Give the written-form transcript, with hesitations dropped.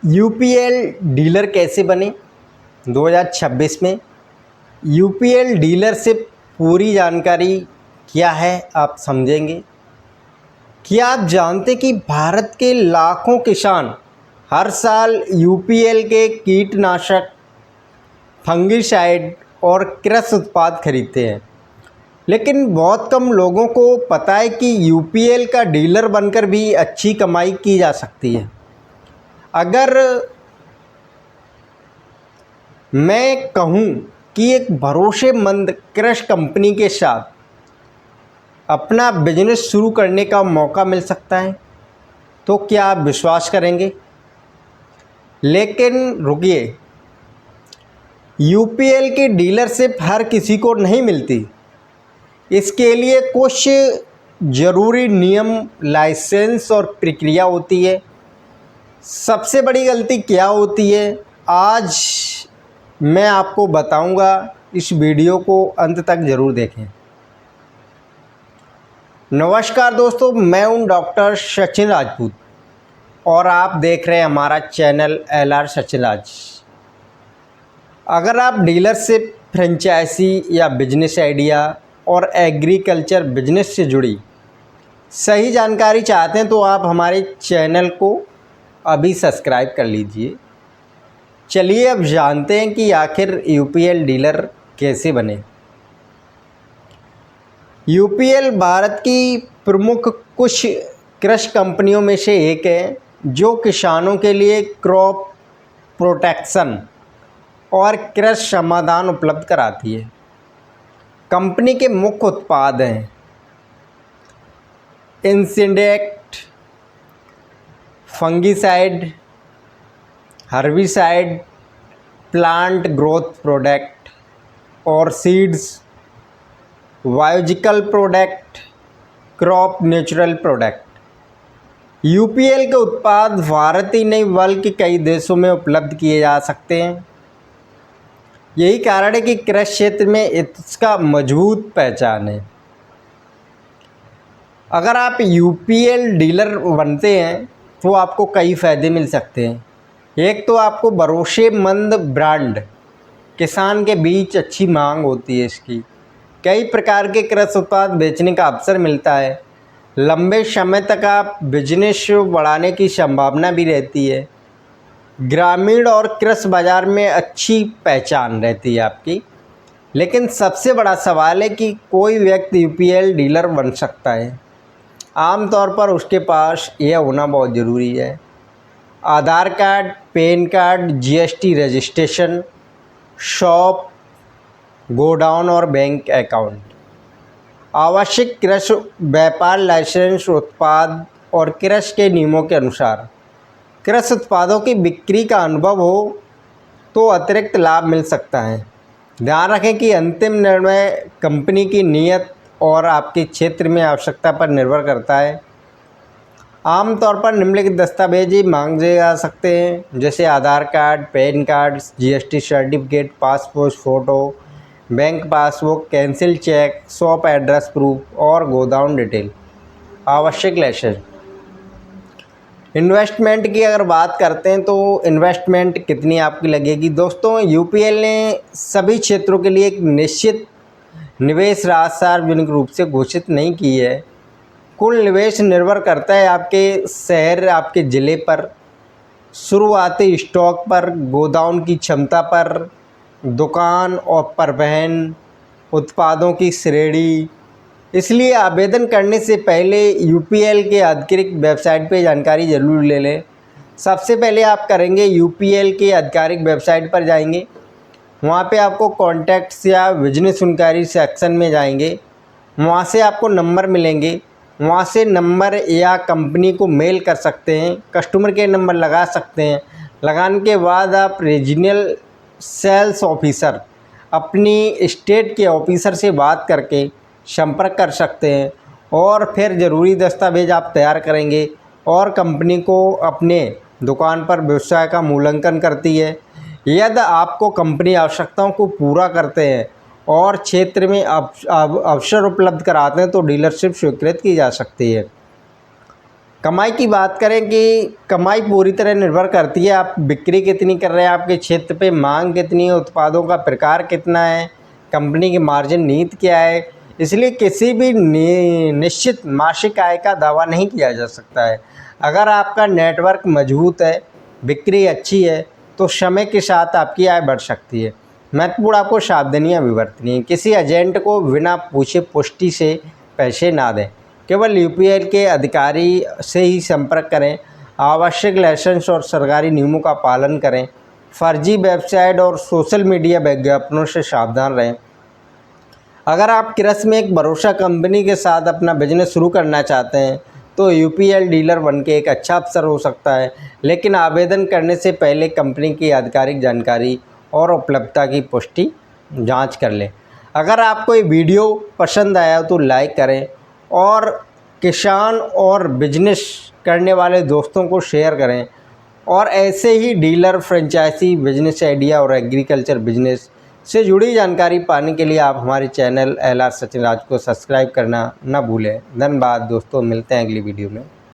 UPL dealer कैसे बने 2026 में। यूपीएल डीलर से पूरी जानकारी क्या है आप समझेंगे। क्या आप जानते कि भारत के लाखों किसान हर साल यूपीएल के कीटनाशक, फंगिसाइड और कृषि उत्पाद खरीदते हैं, लेकिन बहुत कम लोगों को पता है कि यूपीएल का डीलर बनकर भी अच्छी कमाई की जा सकती है। अगर मैं कहूँ कि एक भरोसेमंद कृषि कंपनी के साथ अपना बिजनेस शुरू करने का मौका मिल सकता है, तो क्या आप विश्वास करेंगे? लेकिन रुकिए, यूपीएल की डीलरशिप हर किसी को नहीं मिलती। इसके लिए कुछ ज़रूरी नियम, लाइसेंस और प्रक्रिया होती है। सबसे बड़ी गलती क्या होती है, आज मैं आपको बताऊंगा। इस वीडियो को अंत तक ज़रूर देखें। नमस्कार दोस्तों, मैं हूं डॉक्टर सचिन राजपूत और आप देख रहे हैं हमारा चैनल LR सचिन राज। अगर आप डीलरशिप, फ्रेंचाइजी या बिजनेस आइडिया और एग्रीकल्चर बिजनेस से जुड़ी सही जानकारी चाहते हैं तो आप हमारे चैनल को अभी सब्सक्राइब कर लीजिए। चलिए अब जानते हैं कि आखिर यूपीएल डीलर कैसे बने। यूपीएल भारत की प्रमुख कुछ कृषि कंपनियों में से एक है जो किसानों के लिए क्रॉप प्रोटेक्शन और कृषि समाधान उपलब्ध कराती है। कंपनी के मुख्य उत्पाद हैं insect, fungicide, herbicide, plant growth product और seeds, biological product, crop natural product. UPL के उत्पाद भारत ही नहीं बल्कि कई देशों में उपलब्ध किए जा सकते हैं। यही कारण है कि कृषि क्षेत्र में इसका मजबूत पहचान है। अगर आप यूपीएल डीलर बनते हैं तो आपको कई फ़ायदे मिल सकते हैं। एक तो आपको भरोसेमंद ब्रांड, किसान के बीच अच्छी मांग होती है इसकी, कई प्रकार के कृषि उत्पाद बेचने का अवसर मिलता है, लंबे समय तक आप बिजनेस बढ़ाने की संभावना भी रहती है, ग्रामीण और कृषि बाज़ार में अच्छी पहचान रहती है आपकी। लेकिन सबसे बड़ा सवाल है कि कोई व्यक्ति यूपीएल डीलर बन सकता है। आमतौर पर उसके पास यह होना बहुत ज़रूरी है: Aadhaar card, PAN card, GST registration, shop, godown और बैंक अकाउंट, आवश्यक कृषि व्यापार लाइसेंस, उत्पाद और कृषि के नियमों के अनुसार कृषि उत्पादों की बिक्री का अनुभव हो तो अतिरिक्त लाभ मिल सकता है। ध्यान रखें कि अंतिम निर्णय कंपनी की नीयत और आपके क्षेत्र में आवश्यकता पर निर्भर करता है। आमतौर पर निम्नलिखित दस्तावेज ही मांगे जा सकते हैं, जैसे Aadhaar card, PAN card, GST certificate, passport photo, bank passbook, cancel cheque, shop address proof और गोदाम डिटेल। आवश्यक लाइसेंस। इन्वेस्टमेंट की अगर बात करते हैं तो इन्वेस्टमेंट कितनी आपकी लगेगी। दोस्तों, यूपीएल ने सभी क्षेत्रों के लिए एक निश्चित निवेश राशि सार्वजनिक रूप से घोषित नहीं की है। कुल निवेश निर्भर करता है आपके शहर, आपके ज़िले पर, शुरुआती स्टॉक पर, गोदाम की क्षमता पर, दुकान और परिवहन, उत्पादों की श्रेणी। इसलिए आवेदन करने से पहले यूपीएल के आधिकारिक वेबसाइट पे जानकारी ज़रूर ले लें। सबसे पहले आप करेंगे, यूपीएल के आधिकारिक वेबसाइट पर जाएंगे। वहाँ पे आपको कॉन्टैक्ट्स या बिजनेस जानकारी सेक्शन में जाएंगे। वहाँ से आपको नंबर मिलेंगे। वहाँ से नंबर या कंपनी को मेल कर सकते हैं, कस्टमर केयर नंबर लगा सकते हैं। लगाने के बाद आप रीजनल सेल्स ऑफिसर, अपनी स्टेट के ऑफिसर से बात करके संपर्क कर सकते हैं और फिर ज़रूरी दस्तावेज आप तैयार करेंगे और कंपनी को अपने दुकान पर व्यवसाय का मूल्यांकन करती है। यदि आपको कंपनी आवश्यकताओं को पूरा करते हैं और क्षेत्र में अवसर उपलब्ध कराते हैं तो डीलरशिप स्वीकृत की जा सकती है। कमाई की बात करें कि कमाई पूरी तरह निर्भर करती है आप बिक्री कितनी कर रहे हैं, आपके क्षेत्र पे मांग कितनी है, उत्पादों का प्रकार कितना है, कंपनी की मार्जिन नीति क्या है। इसलिए किसी भी निश्चित मासिक आय का दावा नहीं किया जा सकता है। अगर आपका नेटवर्क मजबूत है, बिक्री अच्छी है, तो समय के साथ आपकी आय बढ़ सकती है। महत्वपूर्ण आपको सावधानियाँ भी बरतनी है। किसी एजेंट को बिना पूछे पुष्टि से पैसे ना दें। केवल यूपीआई के अधिकारी से ही संपर्क करें। आवश्यक लाइसेंस और सरकारी नियमों का पालन करें। फर्जी वेबसाइट और सोशल मीडिया विज्ञापनों से सावधान रहें। अगर आप कृषि में एक भरोसा कंपनी के साथ अपना बिजनेस शुरू करना चाहते हैं तो यूपीएल डीलर बनके एक अच्छा अवसर हो सकता है, लेकिन आवेदन करने से पहले कंपनी की आधिकारिक जानकारी और उपलब्धता की पुष्टि जांच कर लें। अगर आपको ये वीडियो पसंद आया तो लाइक करें और किसान और बिजनेस करने वाले दोस्तों को शेयर करें। और ऐसे ही डीलर, फ्रेंचाइजी, बिजनेस आइडिया और एग्रीकल्चर बिजनेस से जुड़ी जानकारी पाने के लिए आप हमारे चैनल LR सचिन राज को सब्सक्राइब करना न भूलें। धन्यवाद दोस्तों, मिलते हैं अगली वीडियो में।